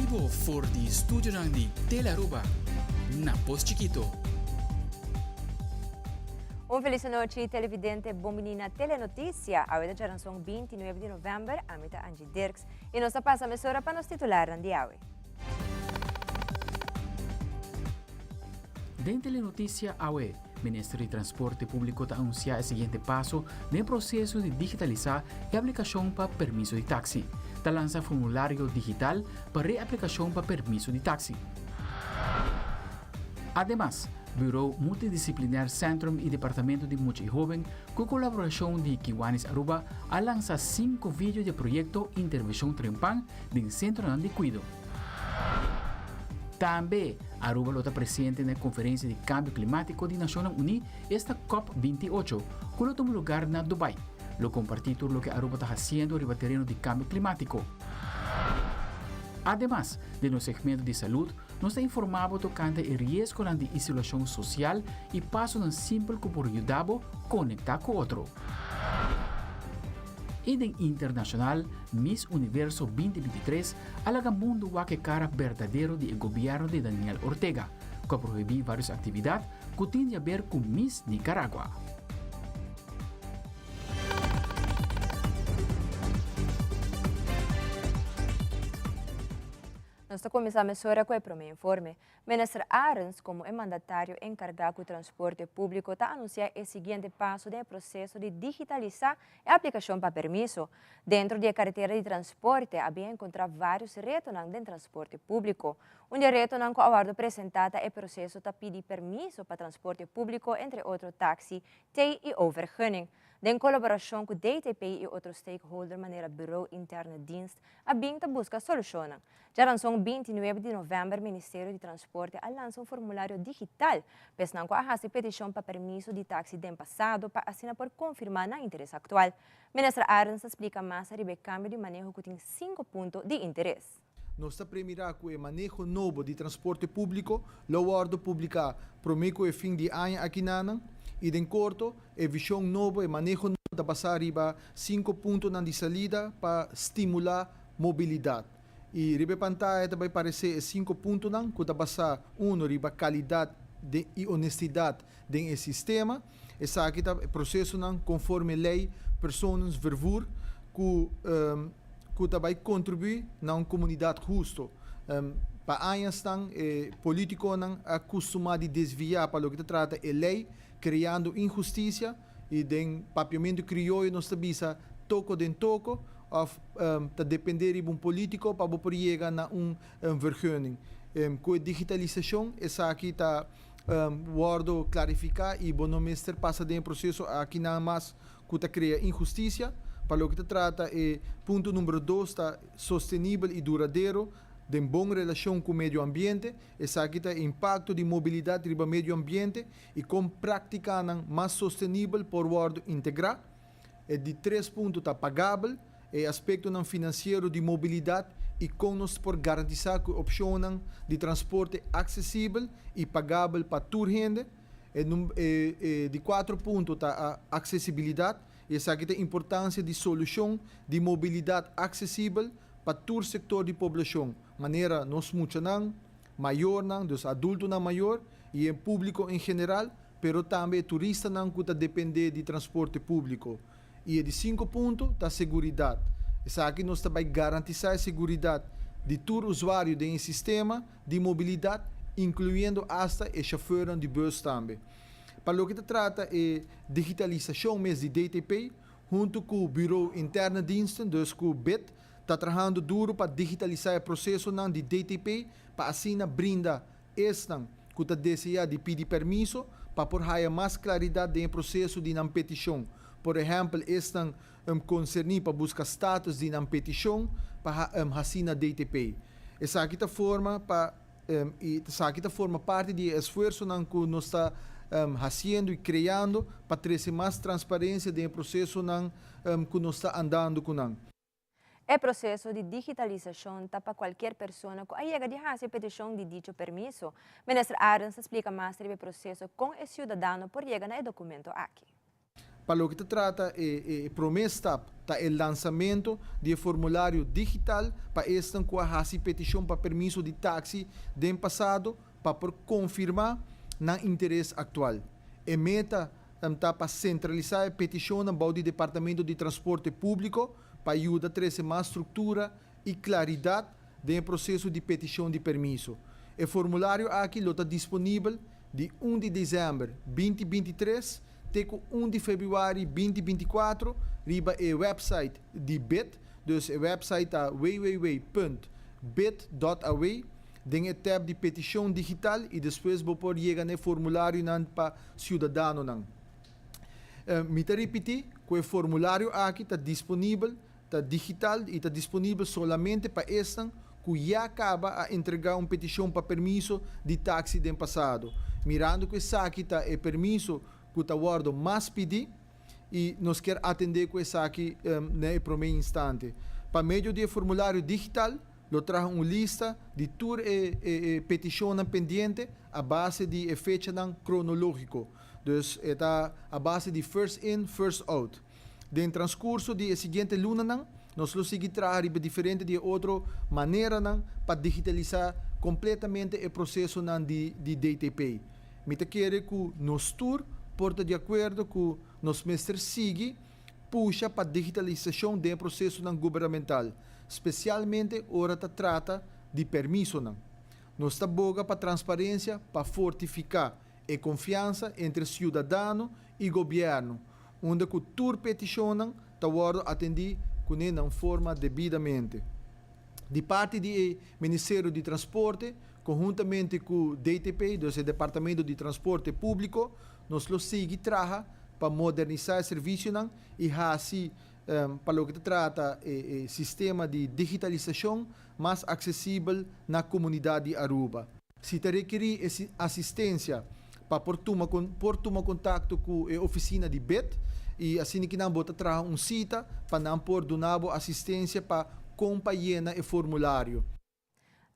vivo for di studio di Telearuba, na Pos Chiquito. Un felice noite, televidente, bom menina Telenotícia. A hoje já são 29 de novembro, a mita Angie Dirks. E nós passa a mesura para nos titular de hoje. Dentro Telenotícia AUE, Ministério de Transporte Público está anunciando o seguinte passo no processo de digitalizar a aplicação para permisso de táxi. Está lançando formulário digital para reaplicação para permisso de táxi. Además, Bureau Multidisciplinar Centrum e Departamento de Mulher e Jovem, com colaboração de Kiwanis Aruba, a lançar 5 vídeos de projeto Intervenção Trempan do Centro de Cuido. Também, Aruba está presente na Conferência de Cambio Climático de Nações Unidas, esta COP28, que toma lugar na Dubai. Lo compartido lo que Aruba está fazendo no terreno de cambio climático. Además, de no segmento de saúde, nos está informado tocante o risco de isolação social e passo de simples que por ajudar a conectar com outro. E em internacional, Miss Universo 2023 alaga mundo que cara verdadeiro do governo de Daniel Ortega, que proíbe várias atividades que têm a ver com Miss Nicaragua. Nós começamos agora com o primeiro informe. Ministro Arens, como é mandatário encarregado do transporte público, está anunciando o seguinte passo do processo de digitalizar a aplicação para permisso. Dentro da carteira de transporte, havia encontrado vários retos no transporte público. Um reto que a apresentado é o processo de pedir permisso para transporte público, entre outros táxi, TEI e overgunning. Em colaboração com o DTP e outros stakeholders, maneira Bureau Interno de Dienst, a BINTA busca soluções. Já são 29 de novembro, o Ministério de Transporte lança um formulário digital, pesando a raça petição para permisso de táxi do passado para assinar por confirmar na interesse atual. Ministra Arens explica mais sobre o câmbio de manejo que tem 5 pontos de interesse. Nós primeiro com o manejo novo de transporte público, o ordem publicar prometo o fim de ano aqui na e em curto, a visão nova e manejo da passar riba 5 pontos de salida para estimular mobilidade. E riba pantalla também parecer 5 pontos que da passar riba qualidade e honestidade do sistema. Essa aqui é o processo conforme lei, pessoas vervoer que também contribui na uma comunidade justa. Para anos político acostumado a desviar para o que trata a lei, criando injustiça e den papiamento crioulo nós tabisa toco den toco of ta depender de político para poder chegar na vergunning. Com a digitalização essa aqui está word clarificar e bom minister passa de processo aqui na mais que ta cria injustiça para o que trata é ponto número 2 está sustentável e duradouro de boa relação com o meio ambiente, essa aqui tem impacto de mobilidade no meio ambiente e com prática mais sustentável por ordem integral. E de 3 pontos está pagável, e aspecto financeiro de mobilidade e com nós por garantizar que a opção de transporte acessível e pagável para toda gente. E de 4 pontos está a acessibilidade, essa aqui tem importância de solução de mobilidade acessível para todo o setor de população, maneira nós muitos maior dos adultos maior e em público em geral, pero também turista que depende de transporte público. E de 5 pontos da segurança. Essa aqui nós também garantizar a segurança de todo usuário do sistema de mobilidade, incluindo hasta o chofer de bus também. Para o que trata é digitalização mesmo de DTP, junto com o Bureau Interno de Dienst, dus com o BIT, está trabalhando duro para digitalizar o processo de DTP, para assim brinda esta que está desejando de pedir permisso, para por mais claridade no processo de petição. Por exemplo, esta concerne para buscar status de petição para assim DTP. Essa aqui forma parte do esforço que nós está fazendo e criando para trazer mais transparência no processo que nós está andando com. O processo de digitalização está para qualquer pessoa que chega de fazer petição de dito permisso. Ministro Arens explica mais sobre o processo com o cidadão por chegar no documento aqui. para lo que se trata, promesa está el lanzamiento de formulario digital para esta petición para permiso de taxi del pasado para confirmar el interés actual. A meta está para centralizar a petição no Departamento de Transporte Público para ajudar a trazer mais estrutura e claridade no processo de petição de permiso. O formulário aqui está disponível de 1 de dezembro de 2023 até 1 de fevereiro de 2024 riba o website de BIT, dus o website é www.bit.aw, tem a tab de petição digital e depois vou pôr chegar no formulário para cidadão. Me repetir que o formulário aqui está disponível, está digital e está disponível somente para este que já acaba a entregar uma petição para permiso de táxi do passado. Mirando que essa aqui está o permiso que está guardado mais pedir e nós quer atender com essa aqui no primeiro instante. Para meio de formulário digital, eu trago uma lista de todas as petições pendentes a base de fecha cronológico. Dus está a base de first in, first out. No transcurso de seguinte luna, nós lo seguimos trabalhando diferente de outra maneira para digitalizar completamente o processo de DTP. Me quer que nós tour porta de acordo com nos mestres sigue puxa para digitalização do processo governamental, especialmente ora trata de permiso. Nós está boga para transparência, para fortificar e confiança entre cidadão e governo, onde que toda petição está atendida de forma devidamente. De parte do Ministério de Transporte, conjuntamente com o DTP, do Departamento de Transporte Público, nós lo seguimos para modernizar o serviço e assim, para o que trata o sistema de digitalização mais acessível na comunidade de Aruba. Se te requerir assistência para por tomar contato com a oficina de BET e assim que não bota trazer cita para não por donar assistência para acompanhar o formulário.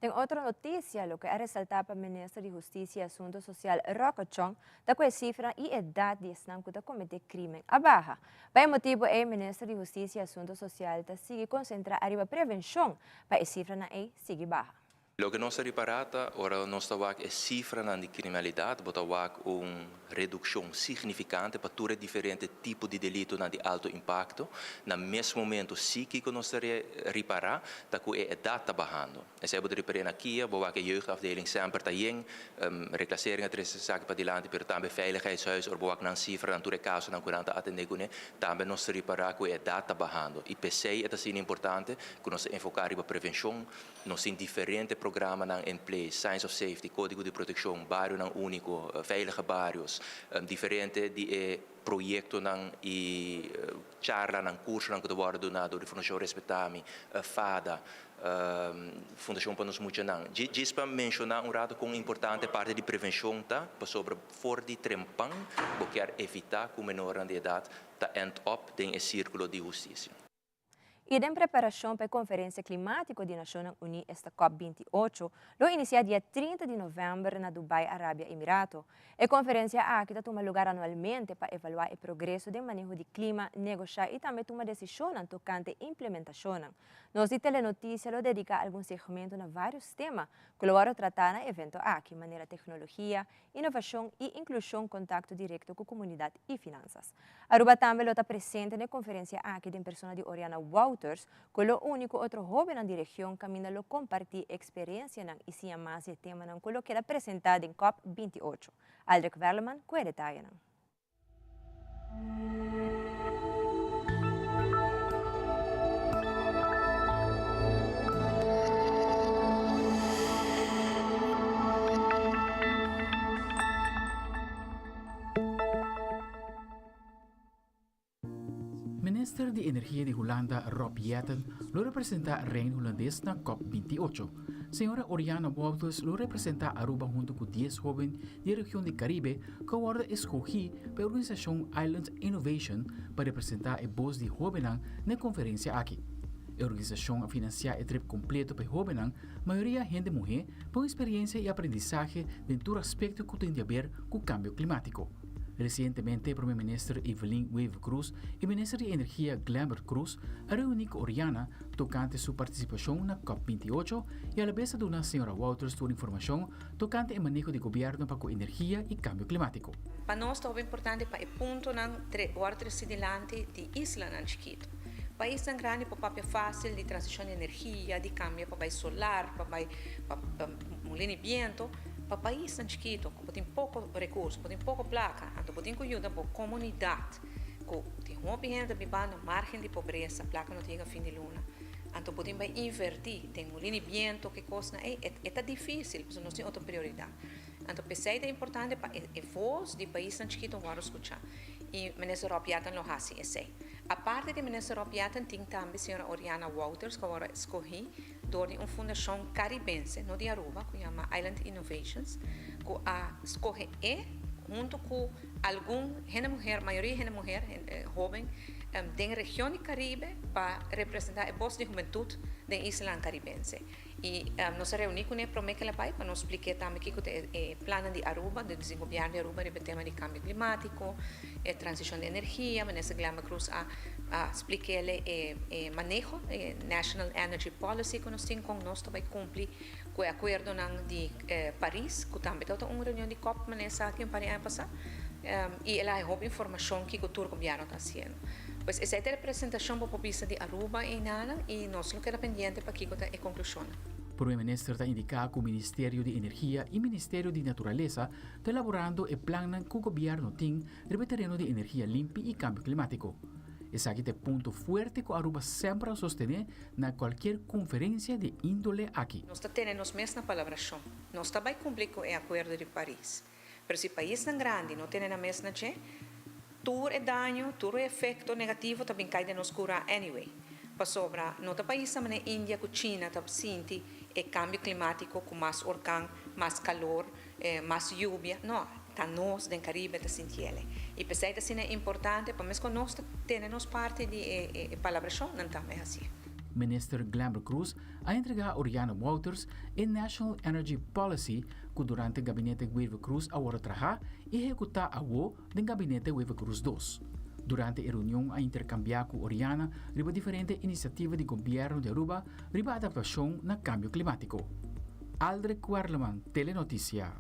Tem outra notícia, lo que é ressaltar para o Ministro de Justiça e Assuntos Social, Roque Chong, da qual cifra e idade de estar que cometer crime a barra. Por motivo, o Ministro de Justiça e Assuntos Social está sigue concentrar a prevenção para a cifra na sigue barra. Lo que nós riparata, ora nós tawak é cifra na criminalidade, botawak redução significante para todos diferentes tipos de delito de alto impacto. No mesmo momento, sim que nós riparar, tá que a idade está bajando. E se eu reparar aqui, bowak a jeugdafdeling sempre está em reclassering het zaken para dilante, pero também veiligheidshuis, or bowak na cifra, na todos casos na curanta atender com também nós riparar que a idade está bajando. E PC é assim importante que nós enfocar para prevenção, nós em diferentes programas em place, Science of Safety, Código de Proteção, Barrio Único, Veilige Barrios, diferente de projeto e charla, curso que está donado de Fundação Respeitami, FADA, Fundação para nos mencionar. Diz para mencionar rato com importante parte de prevenção, tá? Sobre fora de trempang, porque quer evitar que o menor de idade tá end up em círculo de justiça. E em preparação para a Conferência Climática das Nações Unidas, esta COP28, lo inicia dia 30 de novembro na Dubai, Arábia Emirato. A conferência aqui toma lugar anualmente para evaluar o progresso do manejo de clima, negociar e também tomar decisões tocante à implementação. Nós de Telenotícia lo dedica a algum segmento na vários temas que lo vamos tratar no evento aqui, maneira tecnologia, inovação e inclusão, contato direto com a comunidade e finanças. Aruba também está presente na conferência aqui em persona de Oriana Wouters, que é o único outro jovem na região que a compartir experiência e se mais o tema que é apresentado em COP28. Aldrich Verleman, com o detalhe. Minister de Energia de Holanda, Rob Jetten, lo representa Reino Holandês na COP28. Senhora Oriana Wouters lo representa Aruba junto com 10 jovens da região do Caribe que agora escolhi para a organização Island Innovation para representar a voz de jovens na conferência aqui. A organização financia o trip completo para jovens, maioria gente mulher, com experiência e aprendizagem em todo aspecto que tem a ver com o cambio climático. Recientemente, el Primer Ministro Evelyn Wave Cruz y Ministro de Energía Glamour Cruz reunió con Oriana tocante su participación en la COP28 y a la vez de una señora Walters tuvo información tocante el manejo de gobierno para energía y cambio climático. Para nós é importante para o ponto na ordem sedilante de isla na Chiquito. País tão grande para papel fácil de transição de energia, de câmbio para solar, para molino de vento. Para país tão chiquito, que tem pouco recurso, tem pouco placa, então tem que ajudar para a comunidade, que tem uma gente vivendo na margem de pobreza, placa não chega a fim de luna. Então podemos invertir, tem molino de vento que custa, é difícil, porque nós temos outra prioridade. Então pensei é importante para a voz de país tão chiquito agora escutar. E o Ministro Europeano não faz assim. A parte do Ministro Europeano tem também a senhora Oriana Walters, que agora escolhi, door uma fundação caribense, no de Aruba, que chama Island Innovations, que a escolhe junto com a maioria de mulher jovem, da região do Caribe para representar a voz de juventude da isla caribense. E nós reunimos com ele para nos explicar também que é o plano de Aruba, do desenvolvimento de Aruba, sobre o tema de câmbio climático, transição de energia, mas nessa Glamour Cruz explicar ele o manejo, National Energy Policy, que nós temos com nós também cumprir com o acordo de Paris, que também está uma reunião de COP, mas nessa aqui em Paris ano passado, e ela é uma informação que o governo está fazendo. Pues essa é a representação para a população de Aruba e nada, e nós não queda pendente para que a conclusão. O Primeiro-Ministro está indicado que o Ministério de Energia e o Ministério de Natureza estão elaborando o plano que o governo tem sobre o terreno de energia limpa e câmbio climático. Esse aqui é o ponto forte que Aruba sempre sostém na qualquer conferência de índole aqui. Nós temos mesmo na palavração. Nós também cumprimos com o Acordo de Paris. Mas se o país tão grande não tem a mesma gente, todo o dano, todo o efeito negativo também cai de nós curar anyway. Para sobra, no país como a Índia, com a China, sente o cambio climático com mais orcão, mais calor, mais lluvia. Não, está nós, do Caribe, está sentindo. E pensei que é importante, para mesmo nós temos parte de palavração, não também assim. Minister Glamour Cruz ha entregado a Oriana Walters a National Energy Policy que durante o gabinete Wave Cruz agora trabalha e executa a do gabinete Wave Cruz 2. Durante a reunião a intercambiar com Oriana sobre diferentes iniciativas de governo de Aruba sobre a adaptação no cambio climático. Aldrich Quarleman, Telenotícia.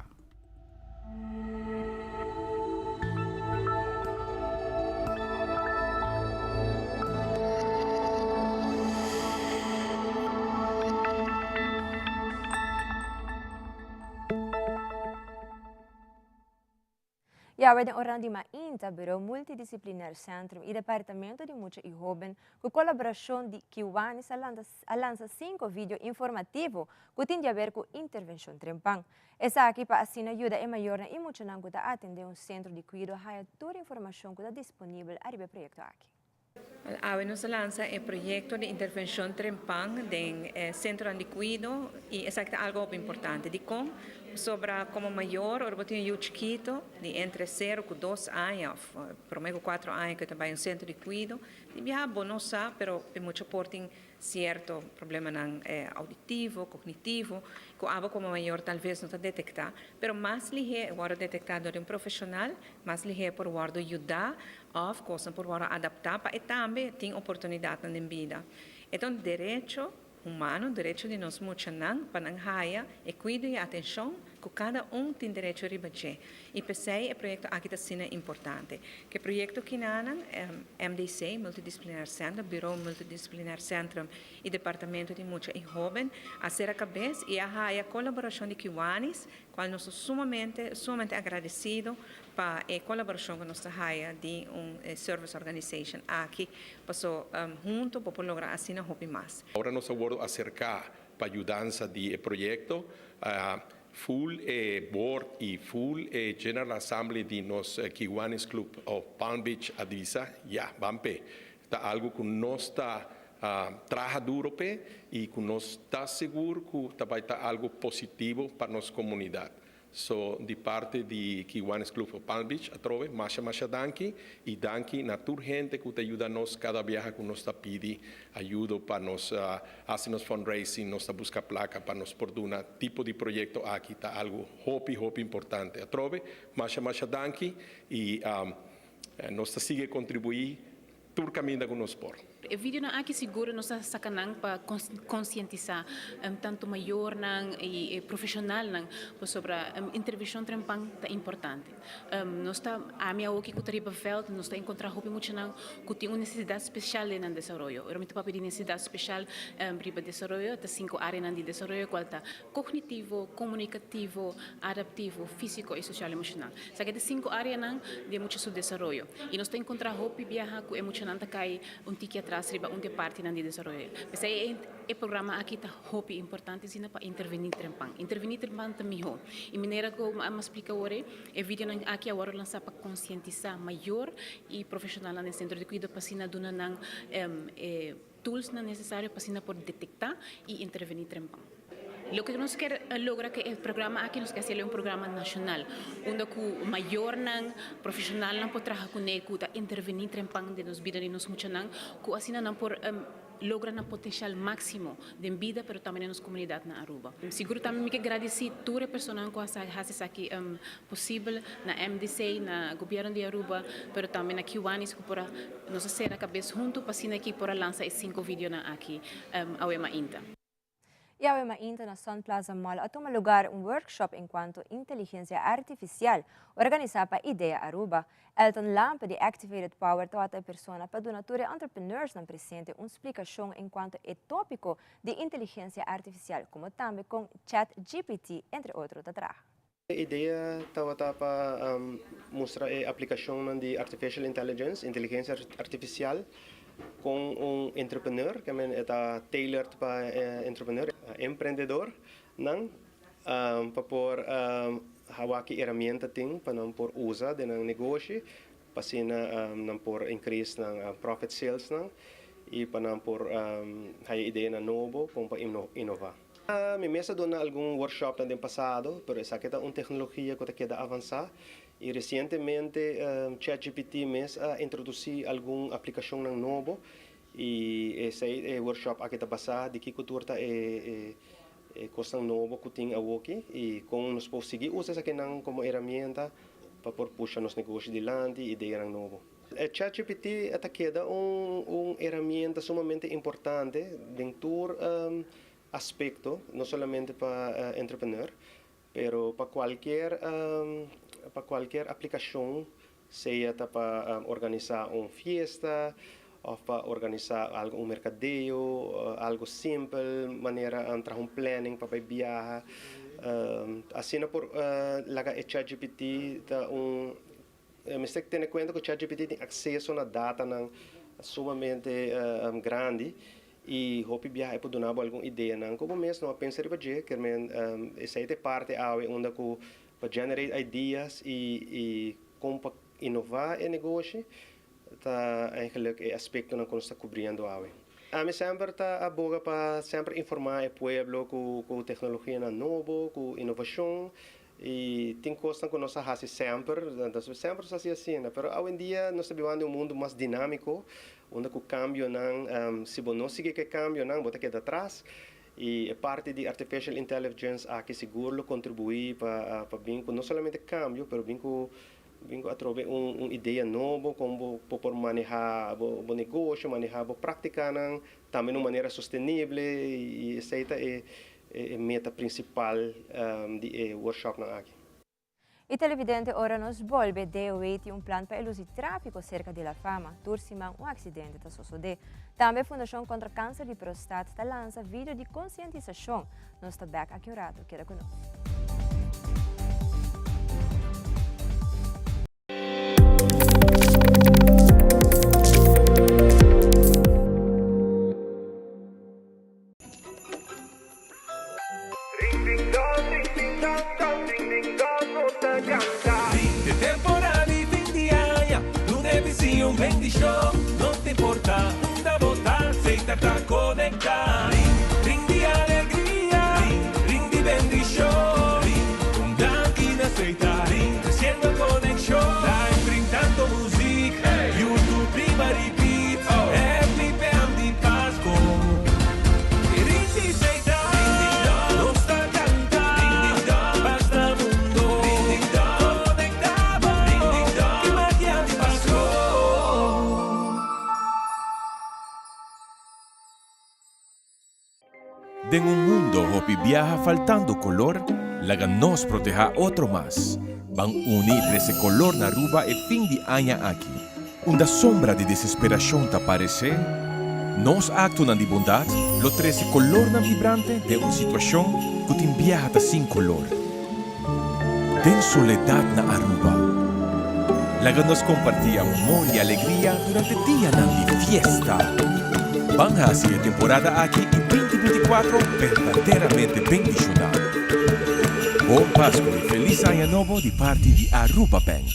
Ja, we orang di Mainta, Bureau Multidisciplinar Centrum e Departamento de Mulher e Jovem, com colaboração de Kiwanis, lança 5 vídeos informativos que têm a ver com intervenção trempang. Essa aqui para assim ajuda é maior na emocionante que está atender um centro de cuidado, há toda a informação que está disponível a esse projeto aqui. Hoy nos lanza el proyecto de intervención Trempang del Centro de Cuidado y es algo importante. Sobre como mayor, ahora tengo un chiquito de entre 0 y 2 años, promedio 4 años que trabaja en un centro de cuidado. Ya, no sabe, pero muchos portan cierto problema auditivo, cognitivo, que algo como mayor tal vez no está detectado, pero más ligero, agora detectado de un profesional, más ligero por guardo ayudar, ou coisas por guardo adaptar, e também tem oportunidade na vida. Então, direito humano, direito de nós muchanan, para não haia, e cuido e atenção, que cada tem direito a receber. E pensei, o projeto aqui está sendo importante. Que o projeto que nós, MDC, Multidisciplinar Centrum, Bureau Multidisciplinar Centrum e Departamento de Mulher e Jovem, a ser a cabeça e a colaboração de Kiwanis, qual nós somos sumamente agradecidos para a colaboração que nós temos de service organization aqui, passou junto para lograr assim a hobby mais. Agora nós vamos acercar para a ajudança do projeto, full board e full General Assembly de nos Kiwanis Club of Palm Beach Advisa, Bampe. Está algo que nós está trabalhando duro e que nós está seguro que vai estar algo positivo para nossa comunidade. So, di parte di Kiwanis Club of Palm Beach, a trove, masha danki, e danki na tur gente que ajuda nos cada viaje que nos pidi ajuda para nos fazer nos fundraising, nos buscar placa para nos por um tipo de projeto aqui tá algo hopi importante. A trove, masha danki e nos sigue contribuir tur caminho com nos por. O vídeo na aqui seguro nos sacanang para conscientizar tanto maior nang e profissional nang sobre intervenção trempang tá importante. Nós tá a minha aqui que riba veld nós tá encontrar hope muito nang que tem uma necessidade especial na desenvolvimento. Eu muito papi de necessidade especial riba desenvolvimento tá 5 áreas de desenvolvimento qual tá cognitivo, comunicativo, adaptivo, físico e social emocional. Sabe de 5 áreas nang de muito su desenvolvimento. E nós tá encontrar hope viajar com emocional tá cai tiki atrás riba de parte nan de desenvolvimento. Mas é programa aqui tá hope importante sina para intervenir trempang. Intervenir trempang tá miho. E maneira que eu explica ora é vídeo nan aqui agora lançar para conscientizar maior e profissional no centro de cuidado para sina dona nan tools necessários para sina por detectar e intervenir trempang. Lo que nos quer lograr que o programa aqui nos quer ser um programa nacional, onde o maior nan profissional não pode trabalhar com ele, que intervenir trempang de nos vida de nos muitos nan, que assim não por logra na potencial máximo de vida, pero também nas comunidade na Aruba. Seguro também que agradecer toda a pessoa que faz aqui possível na MDC, na governo de Aruba, pero também na Kiwanis que por nos ser a cabeça junto para sina aqui por lançar esses 5 vídeos na aqui ao Inta. E ao Inta na Sun Plaza Mall a tomar lugar workshop enquanto inteligência artificial organizada para Ideia Aruba. Elton Lampe de Activated Power toda a persona para donature entrepreneurs na presente explicação enquanto é tópico de inteligência artificial, como também com ChatGPT, entre outros atrás. A ideia estava para mostrar a aplicação de artificial intelligence, inteligência artificial, com entrepreneur, que é tailored para entrepreneur, empreendedor, para pôr hawaki ferramenta tem para não pôr usa de negócio, para não pôr increase ng profit sales e para não pôr a ideia na novo como para inovar. Me mesa dona algum workshop no passado, pero essa aqui é uma tecnologia que queda avançar. E recentemente ChatGPT introduziu alguma aplicação nova e esse workshop aqui está passado de que cultura é coisa nova que tem aqui e como nós podemos seguir usar isso aqui como ferramenta para puxar nos negócios de lante e ideia nova. ChatGPT está queda uma ferramenta sumamente importante dentro aspecto, não somente para entrepreneur, pero para qualquer aplicação, seja para organizar uma festa, ou para organizar um mercadeio, algo simples, maneira entrar planning para viajar. Assim, por laga ChatGPT, me tem que ter em conta que o ChatGPT tem acesso a data sumamente grande. E hope viajar para donar alguma ideia não como mesmo não pensar para dizer que essa é parte onde que para generate ideias e como para inovar o negócio tá eigenlijk é aspecto não que está cobrindo a mim sempre tá aboga para sempre informar o povo com tecnologia nova com inovação e tem coisas que nós fazemos sempre assim, mas hoje em dia nós estamos vivendo mundo mais dinâmico onde o cambio não se não seguir que cambio não bota queda atrás e a parte de artificial intelligence aqui seguro contribuir para bem não somente cambio, mas bem a trover uma ideia nova como por manejar o negócio, manejar a prática também de uma maneira sustentável e essa é a meta principal do workshop aqui. E televidente ora nos volve de plan para eludir tráfico cerca de la fama, turcima acidente da suceder. Também a Fundação contra Câncer de Prostate lança vídeo de conscientização. Nós está back aqui orado, queda conosco. Non ti importa da votar, sei tá conectar. Ring de alegria, ring de bendição, com Danke En un mundo hopi viaja faltando color, laga nos proteja otro más. Van unir ese color na Aruba e fin de año aquí. Una sombra de desesperación te aparece. Nos acto de bondad, lo 13 color na vibrante de una situación que te viaja sin color. Den soledad na Aruba. Laga nos compartía amor y alegría durante día de fiesta. Van a hacer temporada aquí en 2024 verdaderamente bendicionada. Bom Pascua e feliz año nuevo de parte de Aruba Bank.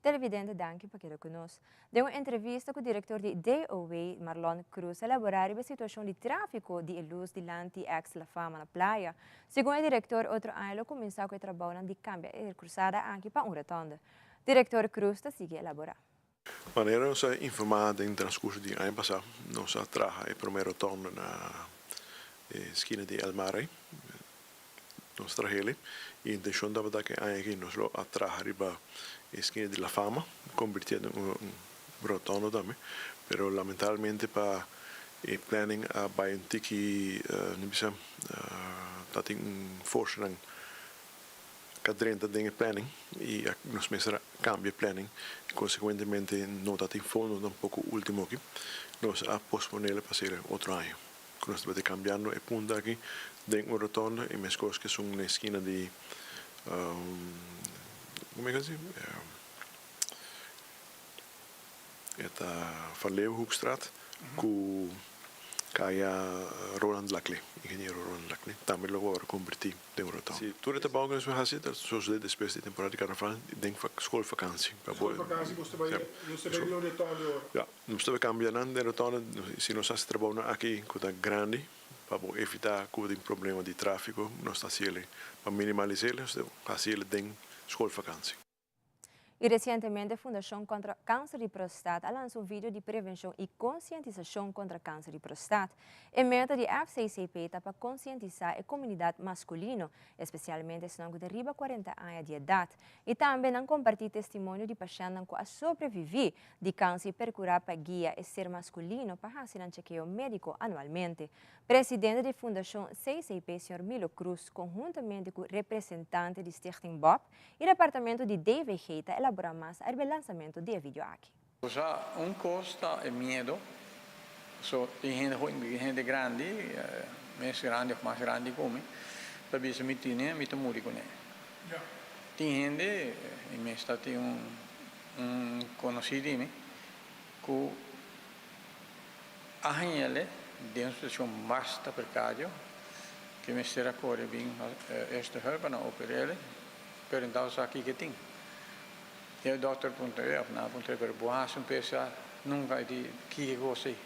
Televidente, danke por quedar conosco. De uma entrevista com o diretor de DOA, Marlon Cruz, elaborar a situação de tráfico de luz de Lanti ex La Fama na praia. Segundo o diretor, outro ano começou com o trabalho de câmbio e cruzada aqui para uma rotonda. Diretor Cruz está sigue elaborar. Maneira nos informada em transcurso de ano passado, nós trabalhamos a primeira rotonda na esquina de El Mare, nós trabalhamos e a intenção da que aqui nós trabalhamos esquina de La Fama, convirtiendo en un rotondo también, pero lamentablemente para el planning bij een tiki dat ik een voorstelling cadrenta dingen planning y nos mesera cambia planning y consecuentemente no dat in fondo tampoco último aquí nos a posponerle para hacer otro año. Nos debe cambiando el punto aquí de un rotondo y mis cosas que son una esquina de come kan zeggen, het Van Leeuwenhoekstraat, ku kaya Roland Laclay, ingeniero Roland Laclay, también lo voy a convertir de un rotonda. Si tú eres bouwen gaan zitten, zoals dit después de temporada de carnaval, ik denk schoolvakantie. Schoolvakantie moesten wij de rotonda. Ja, moesten we cambiar de rotonda, si nos hace trabajo aquí, que está grande, para evitar que haya problema de tráfico, nos hacerle, para minimalizar, hacerle den schoolvakantie. E recentemente a Fundação contra Câncer de Prostate lançou um vídeo de prevenção e conscientização contra câncer de prostate. A meta de FCCP está para conscientizar a comunidade masculina, especialmente os que derriba 40 anos de idade, e também não compartilhar testemunho de pacientes que sobreviver de câncer per curar para guia e ser masculino para fazer um chequeio médico anualmente. Presidente da Fundação CCP, Sr. Milo Cruz, conjuntamente com o representante de Stichting Bob e o departamento de DVG, está elaborando mais o lançamento do vídeo aqui. Costa é medo. Tem gente grande, mais grande ou mais grande como, talvez me tinha, me tomou com ele. Tem gente, me está tem conhecido que a ele de uma situação basta precária, que me será corre bem esta help na operele, per então só aqui que tem. E o doutor perguntou, na perguntou para boas um pessoa nunca de que gostei.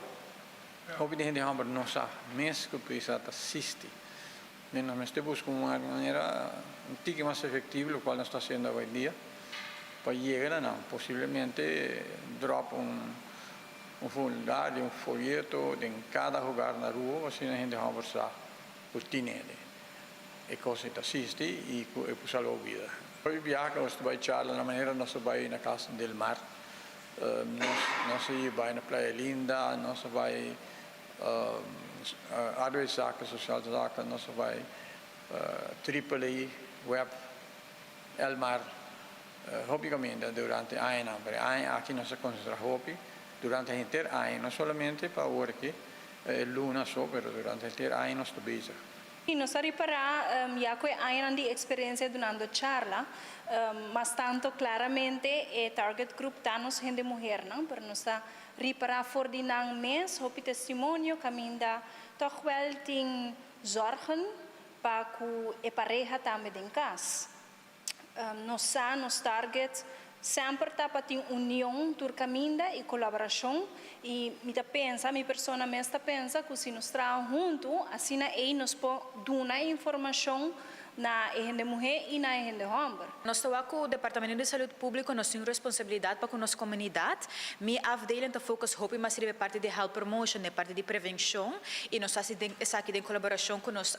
Houve de gente que não sabe, mesmo que o pessoa assiste. Nós temos uma maneira um pouco mais efetiva, o qual nós estamos fazendo hoje em dia, para chegar não, possivelmente drop um folheto em cada lugar na rua, assim a gente vai conversar por tinele. E coisa que assiste e puxa a vida. Hoje viaja, nós vai charlar na maneira nós vai na casa del mar, nós vai na Praia Linda, nós vai Área Zaca, Social Zaca, nós vai AAA, Web, El Mar, obviamente durante ano, aqui nós concentramos durante o inteiro ano, não somente para o que luna só, mas durante o inteiro ano nós estamos bezig. E nós reparar, já que há uma experiência durante a charla, mas tanto claramente o target group está nos gente mulher, não? Para nós reparar for die nang mês, op testemunho, caminda, toch wel tem zorgen para que a pareja também em casa. Nos target sempre está para ter união, tur caminda e colaboração. E minha persona mesmo pensa que se nós trabalhamos juntos, assim aí nos pode dar informação na de mulher e na de homem. Nós estamos com o Departamento de Saúde Pública, nós temos responsabilidade para com nossa comunidade. Minha afdeling está focus hope mas de parte de health promotion, de parte de prevenção e nós estamos aqui em colaboração com os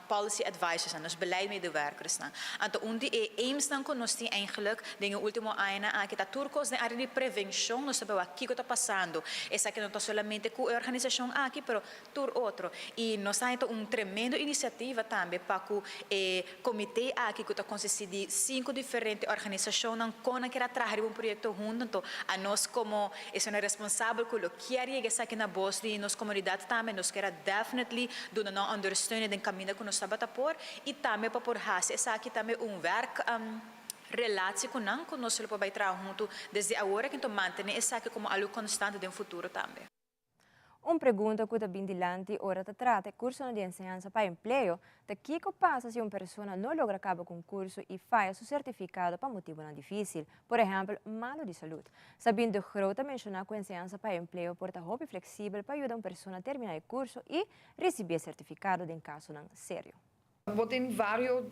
policy advisors, nos beleidsmedewerkers. Então, onde aims dan com nós tem eigenlijk de último ano aqui está turcos na área de prevenção, nós sabemos aqui que está passando. Essa que não está somente com a organização aqui, pero tur outro. E nós temos tremendo iniciativa também para o comitê aqui que está consistido de 5 diferentes organizações que querem trabalhar um projeto junto. Então, a nós como é responsável por o que é essa aqui na voz de nossa comunidade também, nós queremos definitely do não understanding do caminho que nós estamos a pôr e também para por essa aqui também werk relatie com nós vai trabalhar junto desde agora que então manter essa aqui como algo constante no futuro também. Pergunta que também dilante ora te trata curso de enseñanza para empleo, de que passa se uma pessoa não logra acabar com o curso e faz seu certificado para motivo não difícil, por exemplo, malo de saúde. Sabendo Grota mencionar que a enseñanza para empleo porta hobby flexível para ajudar uma pessoa a terminar o curso e receber certificado em caso não sério. Tem vários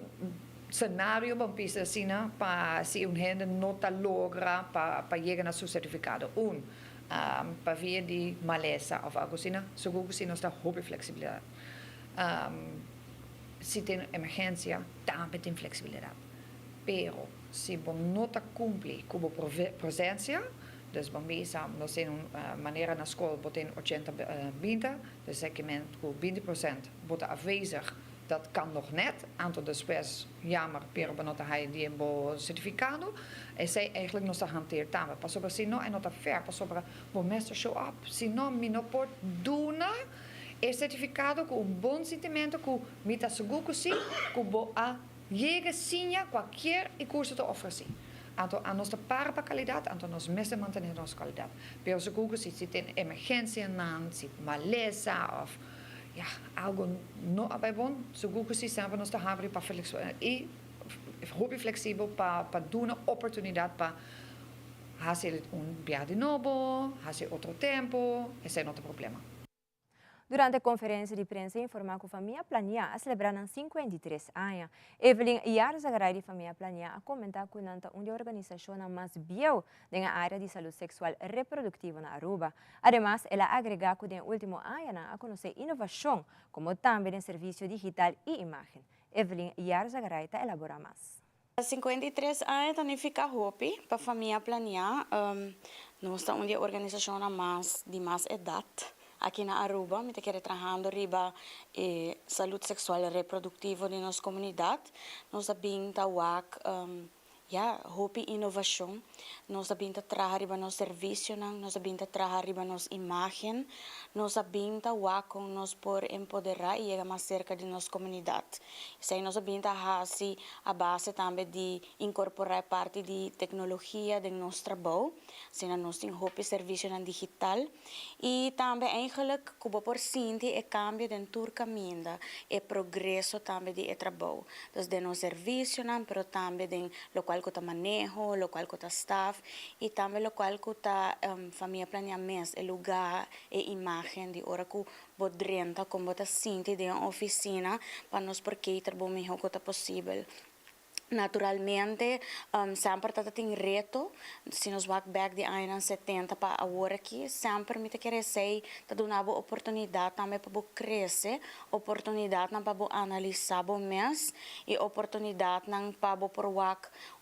cenários para se um gente não logra para chegar a seu certificado. Para via de maleza ou algo assim, seguro que nós temos hobby flexibilidade. Se tem emergência, também tem flexibilidade. Pero, se você não cumpre com a presença, então, nós temos uma maneira na escola, você tem 80-20, dus segment com 20%, você afwezig. Dat kan nog net. Aantal después, jammer, pero benota hij die bo certificado. E zij eigenlijk nog te hanteren tamo. Pas sobre si no, en nota ver, pas sobre bo meester show up. Si no, mi no port duna, e certificado com bom sentimento, com mita seguro si, com bo a llegue sinha qualquer curso te oferecer. Aantal a nossa para qualidade, aantal nos meester mantener nossa qualidade. Pero seguro si tem emergência nan, si maleza of algo não é bom, seguro que se sempre nós trabalhamos para flexível e hobby flexível para dar uma oportunidade para fazer viagem de novo, fazer outro tempo, esse não é problema. Durante a conferência de prensa informal com a família Plania a celebrar 53 anos, Evelyn Yarzagaray de família Plania a comentar que nanta uma organização mais biel na área de saúde sexual e reprodutiva na Aruba. Además, ela agrega que no último ano a conhecer inovação, como também em serviço digital e imagem. Evelyn Yarzagaray está elabora mais. 53 anos também fica hopi para a família Plania. Nós estamos uma organização de mais idade. Aqui na Aruba, me quer trabalhando riba saúde sexual e reprodutiva de nossa comunidade. Nós sabemos hopi inovação. Nós sabemos trabalhar riba nosso serviço, nós sabemos trabalhar riba nossa imagem. Nós sabemos com nós por empoderar e chegar mais cerca de nossa comunidade. Sei nós sabemos a base também de incorporar parte de tecnologia de nosso trabalho. Sei nós temos hopi serviço digital e também eigenlijk como por sinti e cambio de tur caminho e progresso também de trabalho. Então de nosso serviço, pero também de local que está manejo, local que está staff e também local que está família planeamento, lugar e imagem de hora que podrenta como está sinti de uma oficina para nós porque trabalho melhor que está possível. Naturalmente, sempre tem reto, se nós vamos back de anos 70 para agora aqui, sempre me quer dizer que dá uma oportunidade também para crescer, oportunidade para analisar o mês e oportunidade para provar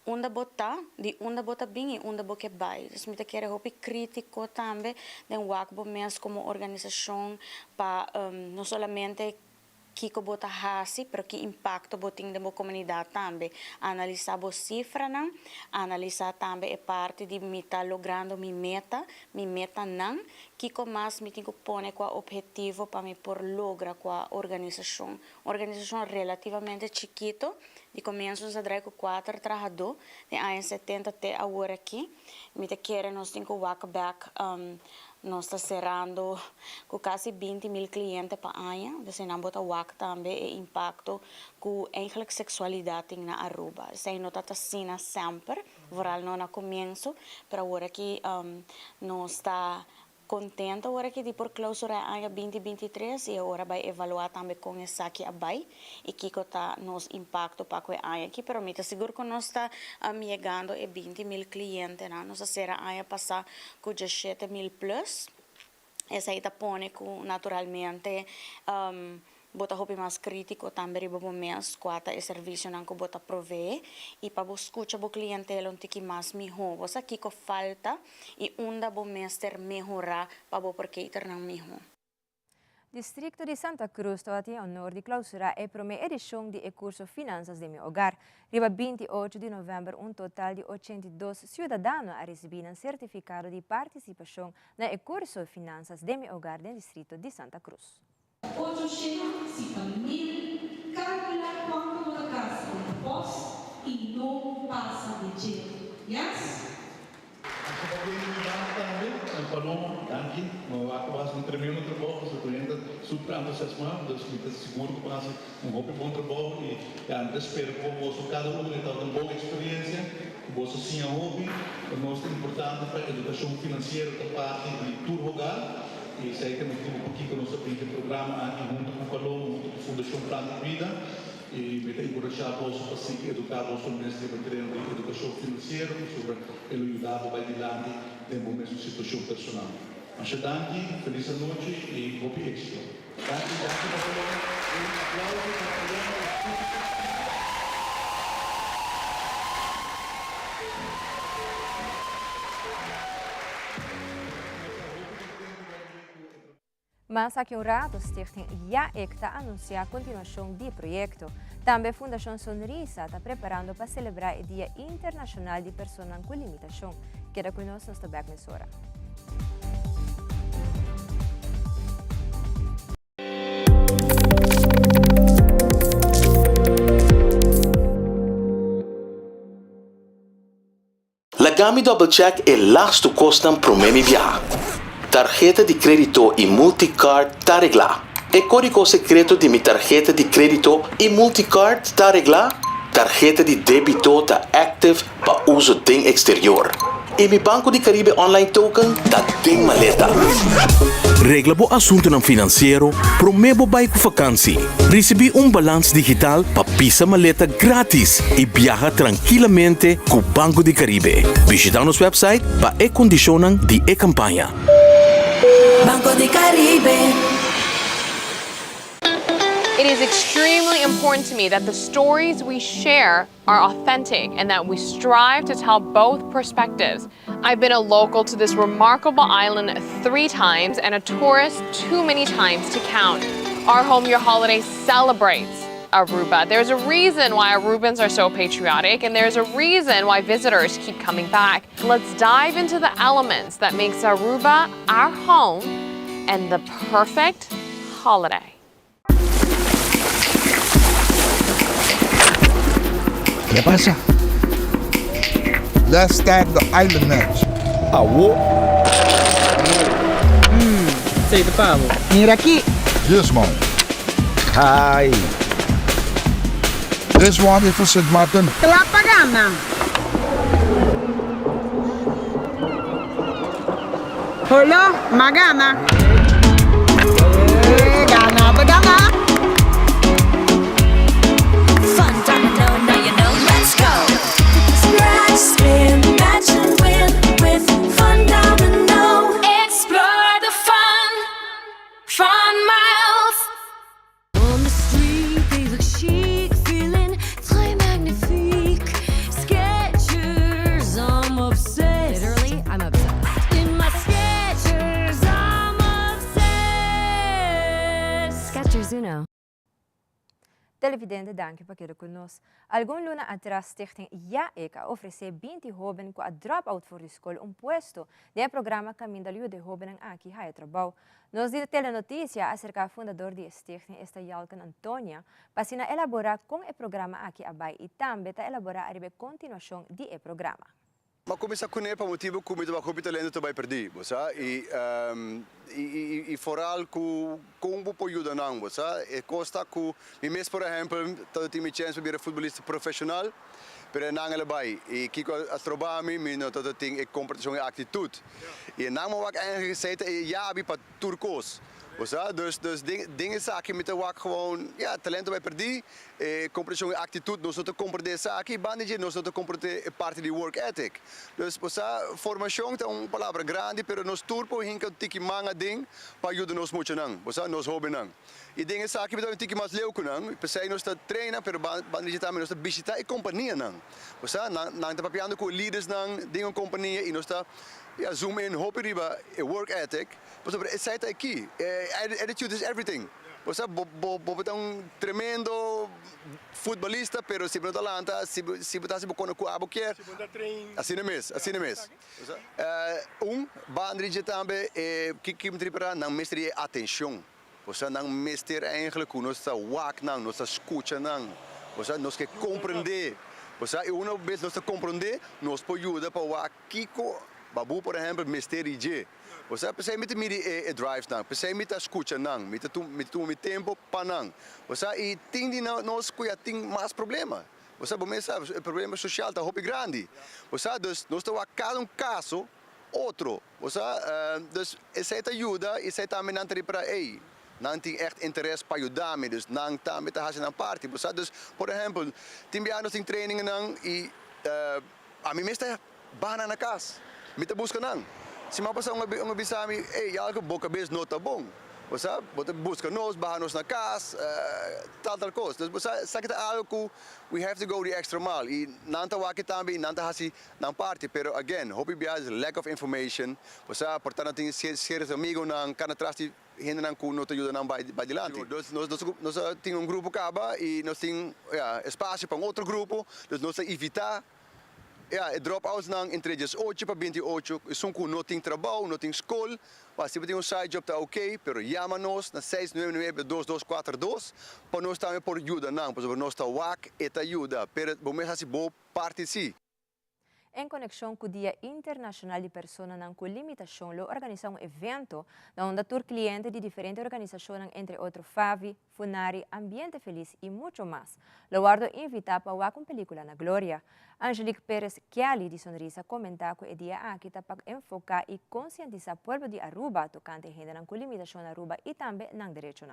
onde botar, de onde botar bem e onde botar bem. Então, me quer dizer crítico também de o mês como organização para não somente que bota hasi, pero que impacto boting da comunidade também. Analisar a cifra, analisar também a parte de me estar logrando minha meta não, que mais me tenho que pôr com o objetivo para me por lograr com a organização. Organização relativamente chiquito, de começo a trabalhar com 4 trabalhadores, de anos 70 até agora aqui. Me quer nós temos que walk back. Nós estamos cerrando com quase 20.000 clientes por ano. Então, nós temos também o impacto com a sexualidade na Aruba. Isso não está assim sempre, vooral não no começo, mas agora que nós estamos contenta agora que por clausura ano 2023 e agora vai evaluar também com essa aqui abai e que está nos impacto para que ano aqui, pero me seguro que nós está chegando a 20.000 clientes, né? Nós será ano passar com 17.000 plus. Essa aí tá põe com naturalmente bota roupa mais crítico também riba bom mês quata e serviço não que bota provee e para escutar o clientela um tique mais melhor você aqui que falta e onda bom mês ter melhorar para o porque ter não melhor. Distrito de Santa Cruz tem honor de clausurar a primeira edição do curso Finanças de Meu Hogar. Riba 28 de novembro, um total de 82 cidadãos a receber um certificado de participação no curso Finanças de Meu Hogar do Distrito de Santa Cruz. 850.000, calcular quanto você gasta de imposto e não passa de dinheiro. Yes? Paloma, danke. Ako was een tremendo trabalho, os clientes super entusiasmados, das clientes seguro que passa bom trabalho e espero que você cada um tenha uma boa experiência, que você tenha hobby, é muito importante para a educação financeira da parte de tudo hogar. E sei que nós temos aqui que nós abrimos o programa junto com o Paloma, junto com a Fundação Plano de Vida. E me tem encorajado para se educar os mestres de educação financeira, sobre ele ajudar a adiante dentro da mesma situação personal. Mas danke, feliz noite e bom êxito. Danke, Paloma. Um aplauso para a Paloma. Mas aqui um rato, Stichting JAEC está anunciando a continuação do projeto. Também a Fundação Sonrisa está preparando para celebrar o Dia Internacional de Pessoas com Limitação. Queda conosco nesta back emissora. Lagami Double Check é lasto costam promemi via. Tarjeta de crédito e multicard está arreglada. E código secreto de minha tarjeta de crédito e multicard está arreglada. Tarjeta de débito está active para uso em exterior. E meu Banco de Caribe Online Token está em maleta. Regla bo assunto ng financeiro, promebo bay ko vakansie. Recebi balance digital para pisa maleta gratis e viaja tranquilamente com Banco de Caribe. Visita nosso website para e-condicionan de e-campaña. Banco de Caribe. It is extremely important to me that the stories we share are authentic and that we strive to tell both perspectives. I've been a local to this remarkable island 3 times and a tourist too many times to count. Our Home Your Holiday celebrates Aruba. There's a reason why Arubans are so patriotic, and there's a reason why visitors keep coming back. Let's dive into the elements that makes Aruba our home and the perfect holiday. ¿Qué pasa? Let's stack the island match. Awo. Sei do pavo. Mira aqui. This one. Hi. This one is for St. Martin. Te la pagana. Hello, Magana. Gana, Bagana. Fun domino, now you know, let's go. Scratch, spin, match and win with Fun Domino. Explore the fun miles. On the street, they look chic, feeling très magnifique. Skechers, I'm obsessed. Literally, I'm obsessed. In my Skechers, I'm obsessed. Skechers Uno. Televidente, danke por quedar conosco. Algum luna atrás, Stichting JAEC oferece 20 jovens com a dropout for the school puesto de programa Caminho da Lua de Jovens aqui a trabalho. Nos diz telenotícia acerca do fundador de Stichting, Yalkan Antonia, para elaborar com o programa aqui abai e também elaborar a continuação do programa. Ma começa com para motivo como eu vou talento também perdi, você e foral com como pode ajudar não, você e costa com me mesmo por exemplo todo time chance para futebolista profissional, pero não ele vai e que astrobami me não todo tem e competição e atitude e não me wak eigenlijk gezeten e ja bi para turcos. Dus dingen zaken met de wak gewoon, ja, talenten bij perdi, competitie attitude, nós não compreender zaken, bandage, nós não compreender parte de work ethic. Dus formação é uma palavra grande, pero nós turpo hinka tiki manga ding, para ajudar nós muito não, nós hobby não. E dingen zaken met tiki mas leuke não, pensei nós está treina, pero bandage também nós está visitar e companhia não. Não está papiando com leaders não, dingen companhia e nós está ja, zoom in, hobby riba, work ethic. Essa é aqui, attitude is everything. Você bobe um tremendo futebolista, pero se não lanta, se botar se bocona com a boquer, assim mesmo, assim mesmo. Bandrige também que me prepara não mestre atenção. Você não mestre eigenlijk hoe nós está wak não, nós está escuta não. Você nós que compreender. Você e uma vez nós compreender, nós pode ajudar para wak kiko, babu por exemplo, mestre je. Você precisa meter drive não, precisa meter escuta não, meter tempo para não. Você e tem de nós que tem mais problema. Você bom sabe, o problema social está muito grande. Você dus nós estamos a cada caso outro. Você dus essa ajuda, essa também não tem para ei. Não tem echt interesse para ajudar me, dus não está met a na parte. Você dus, por exemplo, tem anos em training não e a mim mesmo bana na casa, me busca não. Se me passa bisami, ei, algo boca bes não tá bom. Você busca nós, barra nós na casa, tal coisa. Você sabe que é algo que we have to go the extra mile. E não tá aqui também, não tá assim na parte, pero again, hobby bias lack of information. Você portanto tem seres amigos não can atrás de gente não que não te ajuda não vai adiante. Nós tem grupo acaba e nós tem espaço para outro grupo, dus nós evitar drop-outs não entre 18 para 28, são que não tem trabalho, não tem escola, mas se tem side job está ok, pero chama-nos na 699-2242 para nós também por ajuda não, porque nós está wak e ajuda, pero vamos assim boa parte sim. Em conexão com o Dia Internacional de Pessoas com Limitação, lo organiza evento onde tour clientes de diferentes organizações, entre outros FAVI, Funari, Ambiente Feliz e muito mais. Lo guardo invitar para ver uma película na Glória. Angelique Pérez Chiali de Sonrisa comenta que o dia aqui está para enfocar e conscientizar o povo de Aruba tocante a gente com limitação na Aruba e também na direito.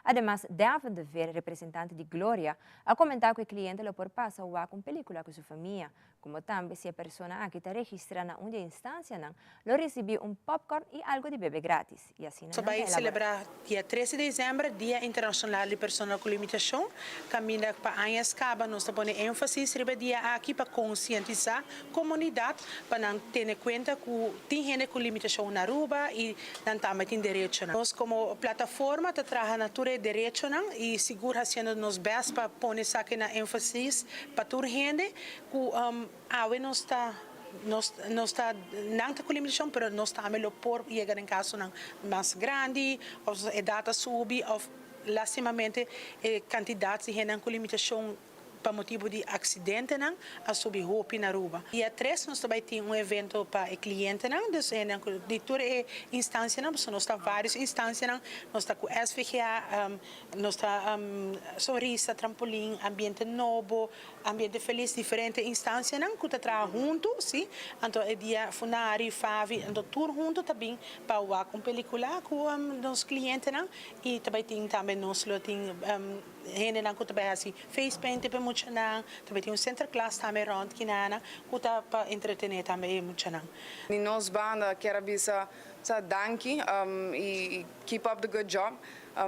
Además, devem de ver representante de Glória a comentar que o cliente lo por passar a ver uma película com sua família, como também se a pessoa aqui está registrada na uma instância, lo recebe popcorn e algo de bebê grátis. E assim não vai celebrar dia 13 de dezembro, Dia Internacional de Pessoas com Limitação. Caminha para Anhas Caba, nós estamos pondo ênfase sobre dia aqui para conscientizar a comunidade, para não ter em conta que tem gente com limitação na Aruba e não também tem direito. Nós, como plataforma, trabalhamos na direito e segura sendo nos best para pôr isso aqui na ênfase para toda gente que não está com limitação, mas nós estamos por chegar em caso mais grande, ou a data subir, ou lastimamente quantidade de gente com limitação para motivo de acidente a subir roupa na Aruba. Dia 3 nós também temos evento para o cliente, de toda instância, nós temos várias instâncias, nós estamos com SVGA, nós estamos Sonrisa, Trampolim, Ambiente Novo, Ambiente Feliz, diferentes instâncias que trabalham juntos, sim. Então é dia Funari, Favi, então tudo junto também para ver com película com os clientes e também tem nós tem gente que também assim face paint para muito também tem center class também rond que para entreter também muito e nós banda quero avisar danke e keep up the good job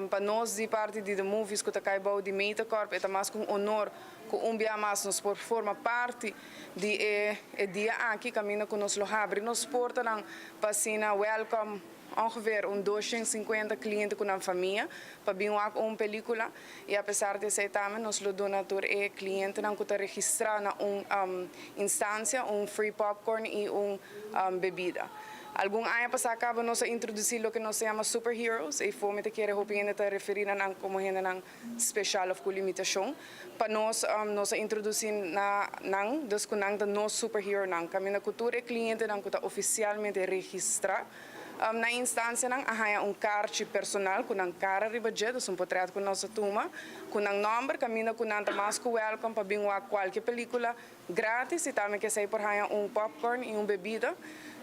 para nós de parte de movies que está bom de Metacorp é mais com honor com dia mais nos por forma parte de dia aqui caminha com nós lo abre nos porta para sina welcome ongeveer 250 clientes com a família para vir uma película e apesar de ser também nós lo donator cliente não que registrar na instância free popcorn e bebida Algún año pasado acaba nos introducir lo que nos llama superheroes e fome te quiere hoping te referir a como gente nan special of limitação para nos introduzir na deskunang da nos superhero nan kami na cultura cliente nan kuta oficialmente registra na instância nan ahaya carte personal com ang cara ribadje dos portrait com nossa turma com ang number kami na kunang tamas ko welcome para binwa qualquer película grátis e também que sei por haya popcorn e bebida.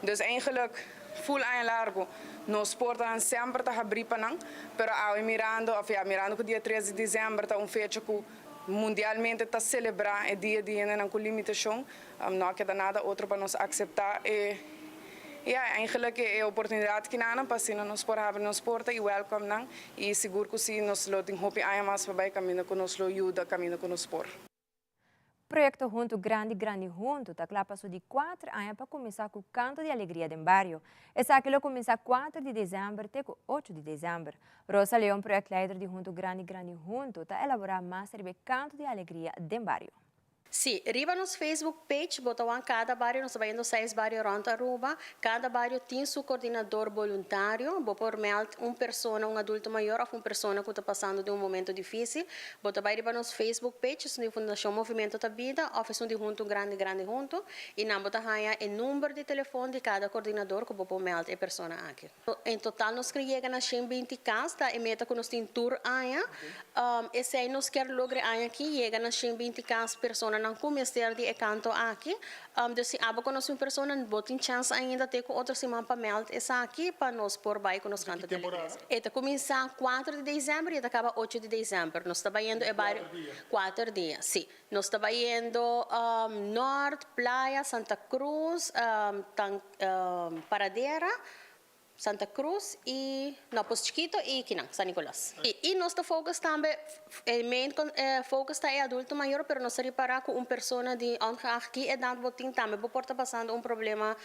Dus eigenlijk full aan largo nos portan sempre ta abrir panang pero ao mirando que dia 13 de dezembro tá fecha que mundialmente tá celebrar é dia não com limitação não queda nada outro para nos aceitar eigenlijk é a oportunidade que nana para nos por abrir nos porta e welcome nang e seguro que se nos lo tem hopi aí mais para caminho que nos lo ajuda caminho que nos por. Projeto Junto Grande Junto está passou de 4 anos para começar com o Canto de Alegria do Barrio. Essa aqui começa 4 de dezembro até 8 de dezembro. Rosa Leão, projeto líder de Junto Grande Junto, está elaborando mais sobre Canto de Alegria do Barrio. Sim, riba nos Facebook page, botawan cada barrio, nós trabalhando 6 barrios rond Aruba, cada barrio tem seu coordenador voluntário, por meld pessoa, adulto maior ou pessoa que está passando de momento difícil, bota vai riba nos Facebook page, de Fundação Movimento da Vida, oficina de Junto Grande Junto, e não bota raia o número de telefone de cada coordenador que bopo meld a pessoa aqui. Em total, nós criamos nas 20 casas, e meta que nós tem tour aia, esse aí nós quer lograr aqui, chega nas 20 casas, pessoa não começar de canto aqui, se aba com nós uma pessoa não botem chance ainda ter com outra semana para meld essa aqui para nós por baixo com nós canto de igreja. Eta começa 4 de dezembro e acaba 8 de dezembro. Nós está indo é bairro 4 dias. Sim, nós está indo Norte, Praia, Santa Cruz, Paradeira, Santa Cruz e Posto Chiquito e Quinang, San Nicolás. E nós estamos focus também, main focus está é adulto maior, pero nós reparar com uma pessoa de onde aqui é dando botin também, pode estar passando problema,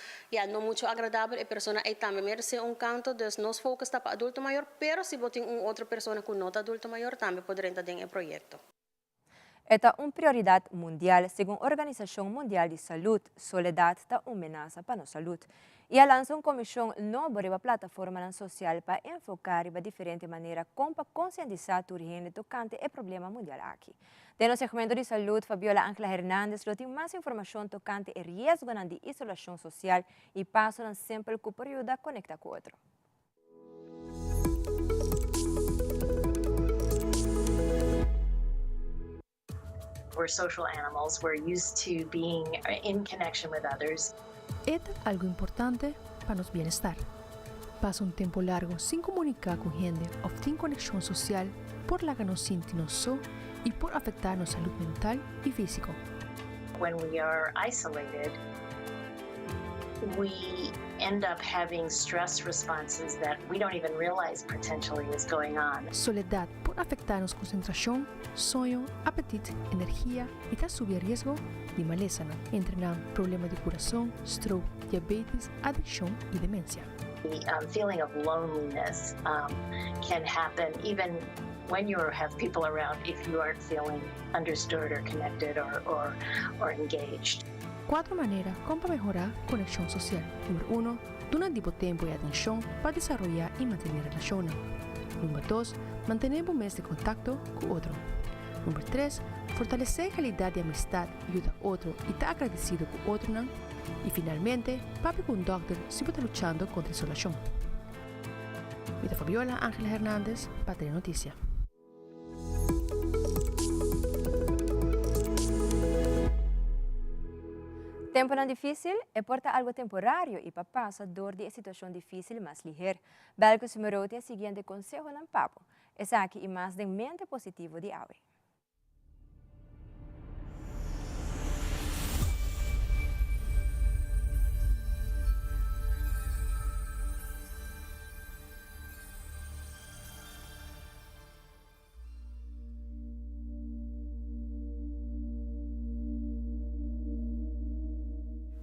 não muito agradável, e pessoa aí também merece canto, dus nós focus está para adulto maior, pero se botin outra pessoa com nota adulto maior também poderia estar dentro do projeto. Esta é uma prioridade mundial, segundo a Organização Mundial de Saúde. Soledade está uma ameaça para a nossa saúde. E ela lançou uma comissão nova para a plataforma social para enfocar de diferente maneira como para conscientizar a urgente tocante ao problema mundial aqui. No segmento de saúde, Fabiola Ángela Hernández tem mais informação tocante ao risco de isolação social e passo sempre que por ajuda a conectar com o outro. We're social animals. We're used to being in connection with others. É algo importante para nosso bem-estar. Passa tempo largo sem comunicar com gente ou sem conexão social por la que nos sentimos só e por afetar nossa saúde mental e física. When we are isolated, we end up having stress responses that we don't even realize potentially is going on. Soledade por afetar nossa concentração, sonho, apetite, energia e está sob risco de maleza, entre problemas de coração, stroke, diabetes, adicção e demência. The feeling of loneliness can happen even when you have people around if you aren't feeling understood or connected or engaged. 4 maneiras como melhorar a conexão social. Número 1, donar tipo tempo e atenção para desenvolver e manter relações. Número 2, manter bom mês de contato com o outro. Número 3, fortalecer a qualidade de amistade e ajudar o outro e estar agradecido com o outro. E finalmente, papi com o doctor se está lutando contra a isolação. Eu Fabiola Ángela Hernández para ter notícia. Tempo não difícil é portar algo temporário e para passar dor de situação difícil mais ligeira. Belgo se merote a seguinte consejo no papo. Essa aqui é mais de mente positivo de Aue.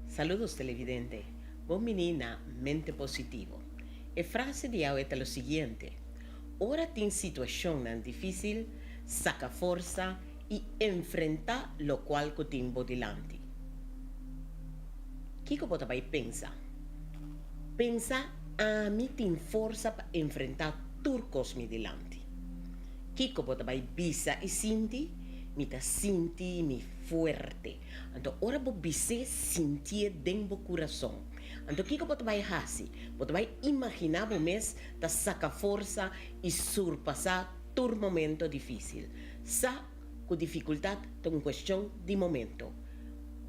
Saludos televidente, vos menina, mente positivo. E frase de hoy es lo siguiente: ora tin situación tan difícil, saca fuerza y enfrenta lo cual que timbo delante. ¿Qué que vos pensa? pensa a mim tem força para enfrentar turcos me delante. Kiko bota vai bisa e sinti, me ta sinti me forte. Então ora bo bise sentir dentro do coração. Então Kiko bota vai hasi, bota vai imaginar o mês ta saca força e surpassar todo momento difícil. Sa com dificuldade é uma questão de momento.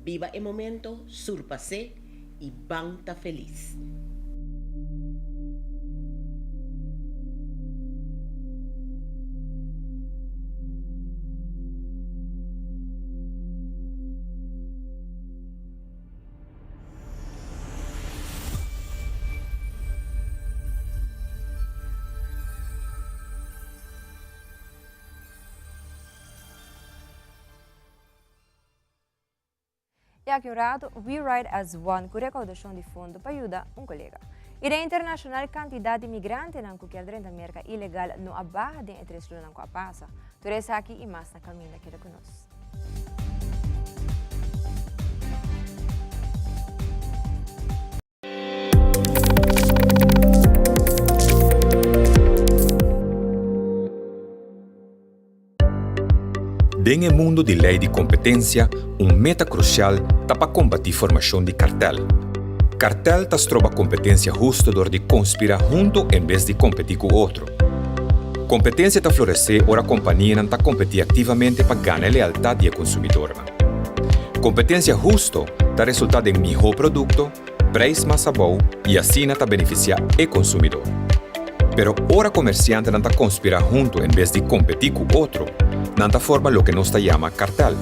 Viva o momento, surpasse e banta feliz. E aqui lado, We Ride as One, com recaudação de fundo para ajudar um colega. E da internacional quantidade de imigrantes que quer dentro da América ilegal não abaixo de 3 lunas que passa. Tudo isso aqui e mais na caminho aqui conosco. Nel mondo di lei di competenza, un meta crucial sta per combattere formazione di cartel. Cartel ta trova competenza giusta door di conspira junto in vez di competir con otro. Competenza ta floresce ora compagnia non ta competir attivamente per ganare lealtà di consumidor. Competenza giusta ta risulta in miglior prodotto, preço mais bom e assim ta beneficia e consumidor. Pero ora comerciante non ta conspira junto in vez di competir con otro, nanta forma lo que nos llama cartel.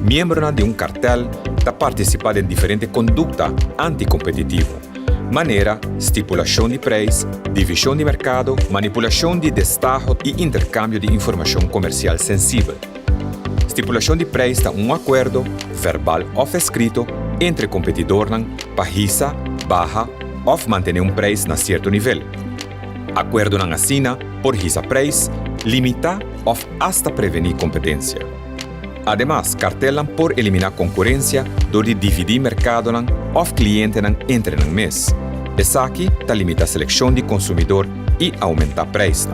Miembro de un cartel ta participa en diferentes conductas anticompetitivas, manera, stipulación de precios, división de mercado, manipulación de destajo y intercambio de información comercial sensible. Stipulación de precios ta un acuerdo, verbal o escrito, entre competidores para hisa, baja o mantener un precio a cierto nivel. Acuerdo nan assina por hisa preço, limitar ou hasta prevenir competência. Además, cartelan por eliminar concorrência do de dividir mercado ou cliente entre nan mês. Essa aqui ta limita a seleção de consumidor e aumenta preço.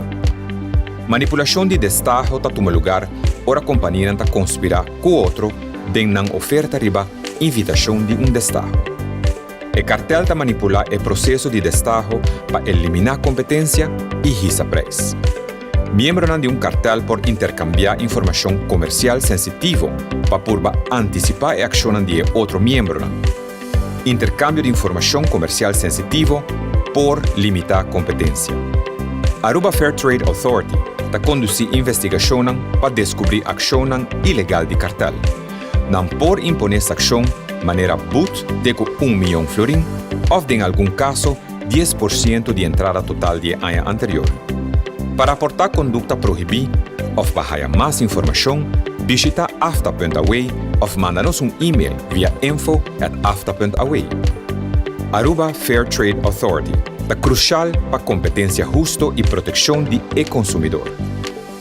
Manipulação de destajo ta toma lugar ora a companhia ta conspirar com outro den nan oferta riba invitação de destajo. E cartel ta manipula o processo de destajo para eliminar competência e hisa preço. Miembro de un cartel por intercambiar información comercial sensitiva para anticipar y accionar de otro miembro. Intercambio de información comercial sensitiva por limitar competencia. Aruba Fair Trade Authority ta conduce investigación para descubrir acción ilegal de cartel. Não por imponer essa ação maneira but de 1 milhão florin ou em algum caso 10% de entrada total de ano anterior. Para aportar conduta proibida ou para mais informação, visita afta.away ou manda-nos e-mail via info@afta.away. Aruba Fair Trade Authority é crucial para competência justa e proteção de consumidor.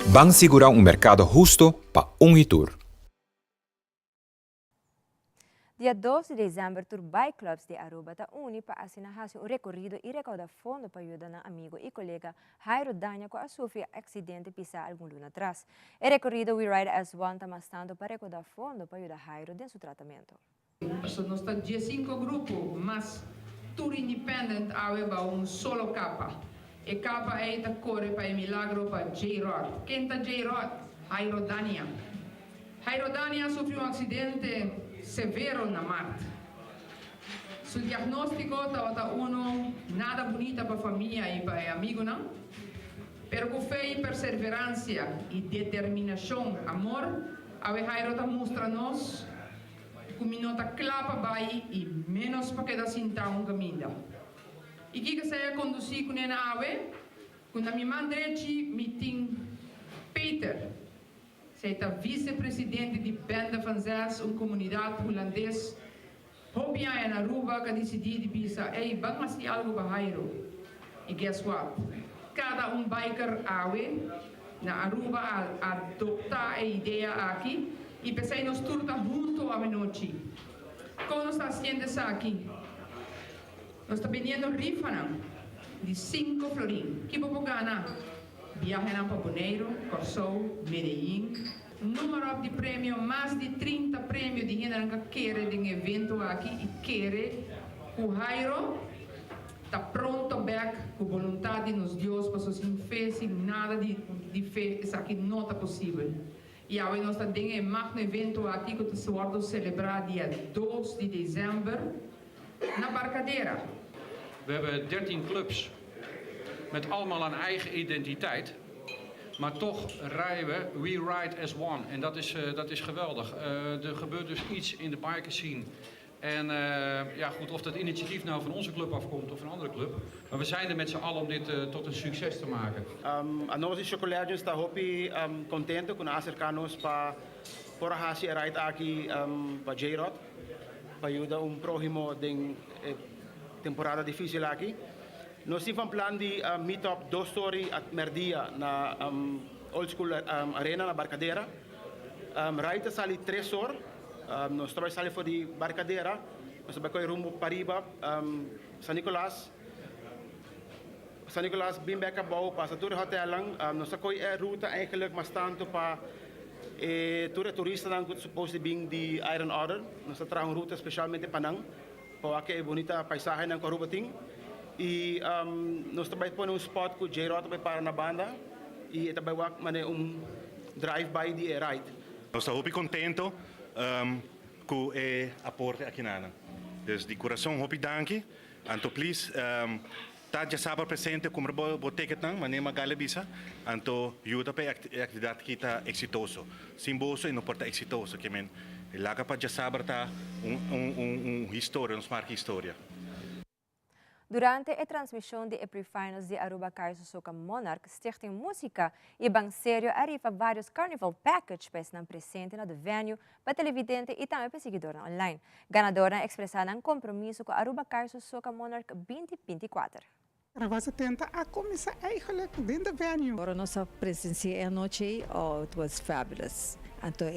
Van segurar mercado justo para hitur. Dia 2 de dezembro, os bike clubs de Aruba ta uni para assinar um recorrido e recaudar fundo para ajudar amigo e colega Jairo Dania que sofreu acidente pisar algum ano atrás. O recorrido We Ride as One está bastante para recaudar fundo para ajudar Jairo em seu tratamento. Nós estamos 5 grupos, mas tour independent há solo capa. E capa é a corre para o milagro para J-Rod. Quem está J-Rod? Jairo Dania. Jairo Dania sofreu acidente severo na Marte. Su diagnóstico estava nada bonita para a família e para o amigo, não? Pero com fé e perseverança e determinação, amor, a Jairo mostra-nos que minota clapa vai e menos para que da sinta caminho. E que seja conduzir com a ave, quando a minha mãe direita me tem Peter. Zij is vice-presidente de Banda van Zes, uma comunidade holandesa. Hopia en Aruba que decidiu pensar, ei, vamos fazer algo para Jairo. E guess what? Cada biker awe na Aruba adopta a ideia aqui e pensei nos turta junto a noite. Como está sendo isso aqui? Nós estamos vendendo rifa de 5 florim. Que vou ganhar? Viagem para Bonaire, Corsou, Medellín. Número de prêmio, mais de 30 prêmios de gente que quer de um evento aqui e quer o Jairo está pronto back com vontade nos Deus para assim fez nada de fé isso aqui não está possível. E agora nós estamos em magno evento aqui que se vai celebrar dia 2 de dezembro na Barcadeira. We hebben 13 clubs met allemaal een eigen identiteit. Maar toch rijden we ride as one. En dat is geweldig. Er gebeurt dus iets in de biker scene. En ja goed, of dat initiatief nou van onze club afkomt of van een andere club. Maar we zijn er met z'n allen om dit tot een succes te maken. A nós de Chocolate está hopi contente com acercarnos para por a ride aqui para J-Rod para ajudar próximo de temporada difícil aqui. Nós temos plan de meet-up 2 story at Merdia na Old School Arena na Barcadeira. Ride sali 3 horas. Nós trabalhamos ali for de Barcadeira. Nós vamos rumo para riba, San Nicolás. San Nicolás bem back abou, passa todo o hotel lang. Nós coi a ruta eigenlijk mas tanto para toeristen dan que supposed to be de Iron Order. Nós trabalhamos ruta especialmente para nang, para que bonita paisagem nang Corubating. E nós também põe spot com o J-Rod para na banda e também drive-by de ride. Nós estamos muito contentes com o aporte aqui na. Dus de coração muito danke. Anto please, tá já sabe presente como o ticket não, mas nem magala bisa. Anto ajuda para a atividade que está exitoso, simboso e não porta exitoso, que men. Lá para já sabe tá história, marca história. Durante a transmissão de Pre-Finals de Aruba Carso Soca Monarch, Stichting Música e Banserio arriva vários Carnival Package para presente no venue para televidente e também para seguidor online. Ganadora expressada um compromisso com Aruba Carso Soca Monarch 2024. Carnaval 70 a começar eigenlijk dentro do venue. Para nossa presença anoche, it was fabulous. Então,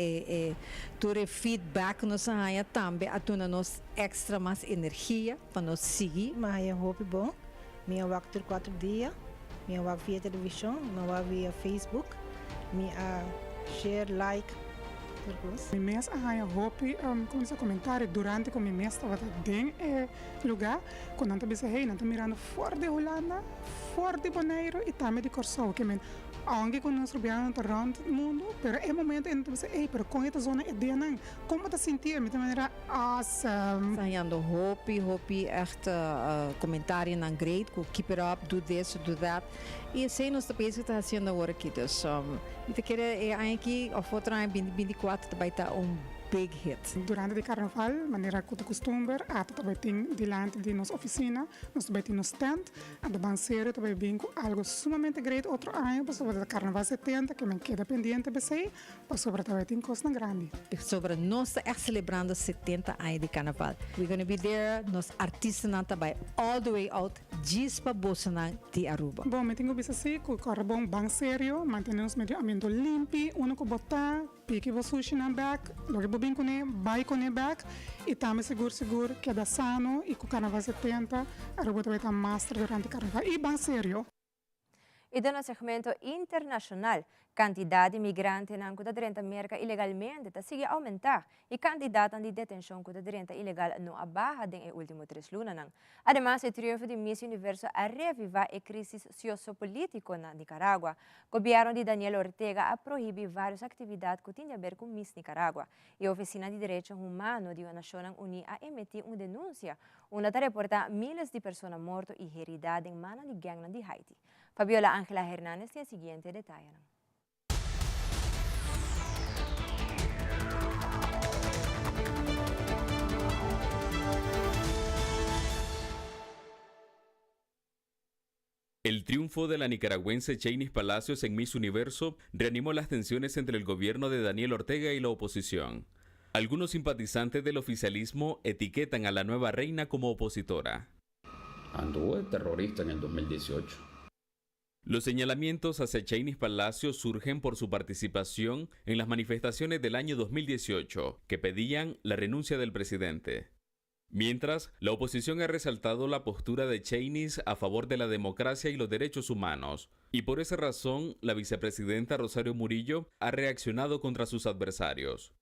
todo feedback nos ganha também, atuna nos extra mais energia para nos seguir. Mas eu hope bom. Minha work por 4 dias. Minha work via televisão, minha work via Facebook. Minha share, like. Mi mes a hopi com esse comentário durante que mi mes estava dentro lugar quando anta bisa hey anta mirando fora de Holanda, fora de Bonaire e também de Corsou que men onde com nós rodeando around o mundo, pero é momento em que você hey, pero com esta zona é dentro, como te sentir, de maneira awesome. Sayando hopi echt comentário na great, keep it up, do this, do that. E assim nós também está fazendo agora aqui, dus te querer aqui of outra em 2024 também está big hit. Durante o carnaval, maneira que tu costuma, também tem diante de nossa oficina, nós também temos stand, a do Banseiro também vem com algo sumamente grande outro ano, sobre o carnaval 70, que me queda pendente para sair, sobre também tem coisa grande. Sobre nós echt celebrando 70 anos de carnaval. We're going to be there, nós artistas também all the way out, diz para Bolsonaro de Aruba. Bom, eu tenho visto assim, que o carnaval Banseiro, mantemos o meio ambiente limpo, uno que botar, pique o sushi na back, logo bem com ele, vai com ele back, e também seguro que é sano e com o carnaval 70, Aruba também está master durante o carnaval. E Banseiro. E no segmento internacional, quantidade de migrantes na Cuta América ilegalmente sigue a aumentar e quantidade de detenção Cuta ilegal não abaja nos últimos 3 lunas. Además, o triunfo de Miss Universo a revivar a crise sociopolítica na Nicarágua. O governo de Daniel Ortega a proibir várias atividades que têm a ver com Miss Nicarágua. E a Oficina de Direitos Humanos da Nações Unidas a emitir uma denúncia, onde reporta miles de pessoas mortas e heridas em manos de gangue de Haiti. Fabiola Ángela Hernández tem o seguinte detalhe. El triunfo de la nicaragüense Chainis Palacios en Miss Universo reanimó las tensiones entre el gobierno de Daniel Ortega y la oposición. Algunos simpatizantes del oficialismo etiquetan a la nueva reina como opositora. Anduvo de terrorista en el 2018. Los señalamientos hacia Chainis Palacios surgen por su participación en las manifestaciones del año 2018, que pedían la renuncia del presidente. Mientras, la oposición ha resaltado la postura de Cheney a favor de la democracia y los derechos humanos. Y por esa razón, la vicepresidenta Rosario Murillo ha reaccionado contra sus adversarios.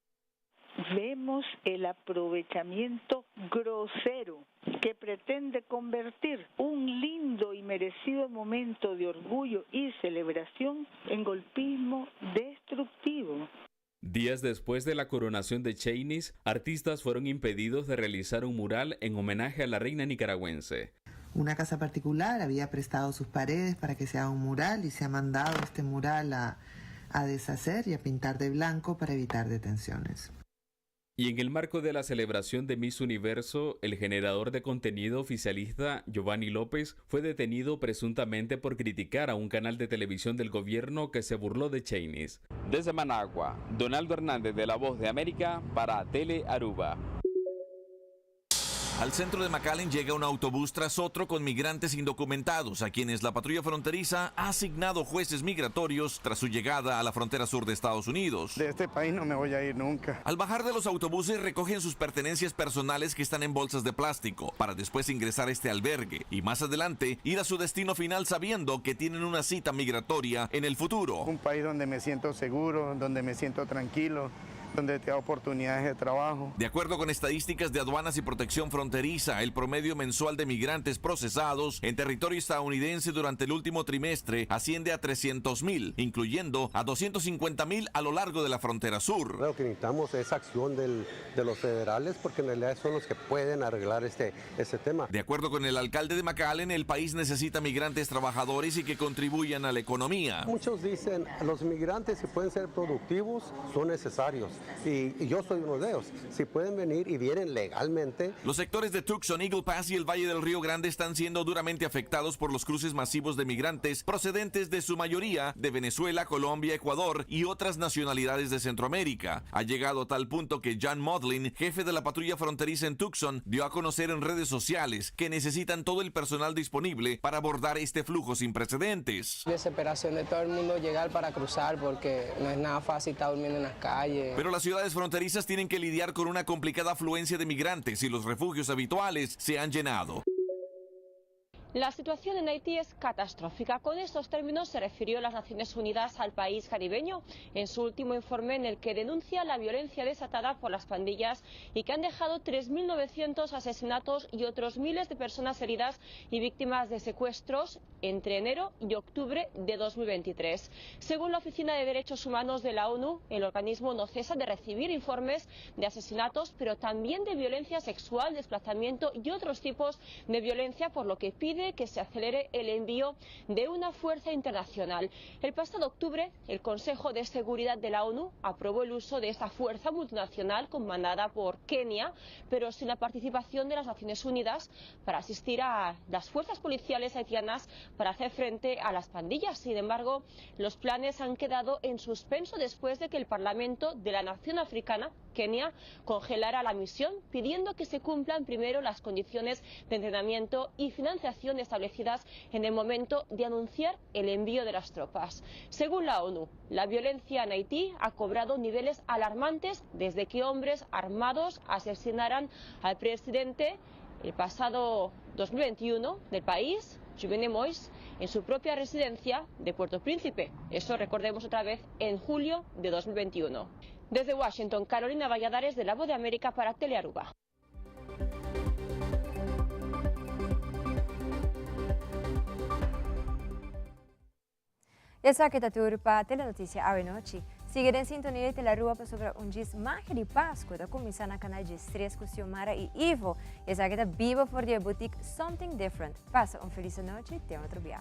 Vemos el aprovechamiento grosero que pretende convertir un lindo y merecido momento de orgullo y celebración en golpismo destructivo. Días después de la coronación de Cheney, artistas fueron impedidos de realizar un mural en homenaje a la reina nicaragüense. Una casa particular había prestado sus paredes para que se haga un mural y se ha mandado este mural a deshacer y a pintar de blanco para evitar detenciones. Y en el marco de la celebración de Miss Universo, el generador de contenido oficialista Giovanni López fue detenido presuntamente por criticar a un canal de televisión del gobierno que se burló de Cheney. Desde Managua, Donaldo Hernández de La Voz de América para Tele Aruba. Al centro de McAllen llega un autobús tras otro con migrantes indocumentados, a quienes la patrulla fronteriza ha asignado jueces migratorios tras su llegada a la frontera sur de Estados Unidos. De este país no me voy a ir nunca. Al bajar de los autobuses recogen sus pertenencias personales que están en bolsas de plástico, para después ingresar a este albergue y más adelante ir a su destino final sabiendo que tienen una cita migratoria en el futuro. Un país donde me siento seguro, donde me siento tranquilo, donde te da oportunidades de trabajo. De acuerdo con estadísticas de aduanas y protección fronteriza, el promedio mensual de migrantes procesados en territorio estadounidense durante el último trimestre asciende a 300,000, incluyendo a 250,000 a lo largo de la frontera sur. Lo que necesitamos es acción de los federales, porque en realidad son los que pueden arreglar este tema. De acuerdo con el alcalde de McAllen, el país necesita migrantes trabajadores y que contribuyan a la economía. Muchos dicen, los migrantes si pueden ser productivos, son necesarios. Y yo soy uno de ellos. Si pueden venir y vienen legalmente. Los sectores de Tucson, Eagle Pass y el Valle del Río Grande están siendo duramente afectados por los cruces masivos de migrantes procedentes de su mayoría de Venezuela, Colombia, Ecuador y otras nacionalidades de Centroamérica. Ha llegado a tal punto que John Modlin, jefe de la patrulla fronteriza en Tucson, dio a conocer en redes sociales que necesitan todo el personal disponible para abordar este flujo sin precedentes. Desesperación de todo el mundo llegar para cruzar porque no es nada fácil estar durmiendo en las calles. Pero las ciudades fronterizas tienen que lidiar con una complicada afluencia de migrantes y los refugios habituales se han llenado. La situación en Haití es catastrófica. Con estos términos se refirió las Naciones Unidas al país caribeño en su último informe, en el que denuncia la violencia desatada por las pandillas y que han dejado 3.900 asesinatos y otros miles de personas heridas y víctimas de secuestros entre enero y octubre de 2023. Según la Oficina de Derechos Humanos de la ONU, el organismo no cesa de recibir informes de asesinatos, pero también de violencia sexual, desplazamiento y otros tipos de violencia, por lo que pide que se acelere el envío de una fuerza internacional. El pasado octubre, el Consejo de Seguridad de la ONU aprobó el uso de esta fuerza multinacional comandada por Kenia, pero sin la participación de las Naciones Unidas, para asistir a las fuerzas policiales haitianas para hacer frente a las pandillas. Sin embargo, los planes han quedado en suspenso después de que el Parlamento de la Nación Africana, Kenia, congelara la misión, pidiendo que se cumplan primero las condiciones de entrenamiento y financiación establecidas en el momento de anunciar el envío de las tropas. Según la ONU, la violencia en Haití ha cobrado niveles alarmantes desde que hombres armados asesinaran al presidente el pasado 2021 del país, Jovenel Moïse, en su propia residencia de Puerto Príncipe. Eso, recordemos otra vez, en julio de 2021. Desde Washington, Carolina Valladares, de La Voz de América para Telearuba. Essa aqui é a turpa Telenotícia à noite. Siga em sintonia de Telearuba para sobre um dia mais de Páscoa. Da começar na canal de Stress com Xiomara e Ivo. Essa aqui é viva por dia boutique Something Different. Passa feliz noite e até outro dia.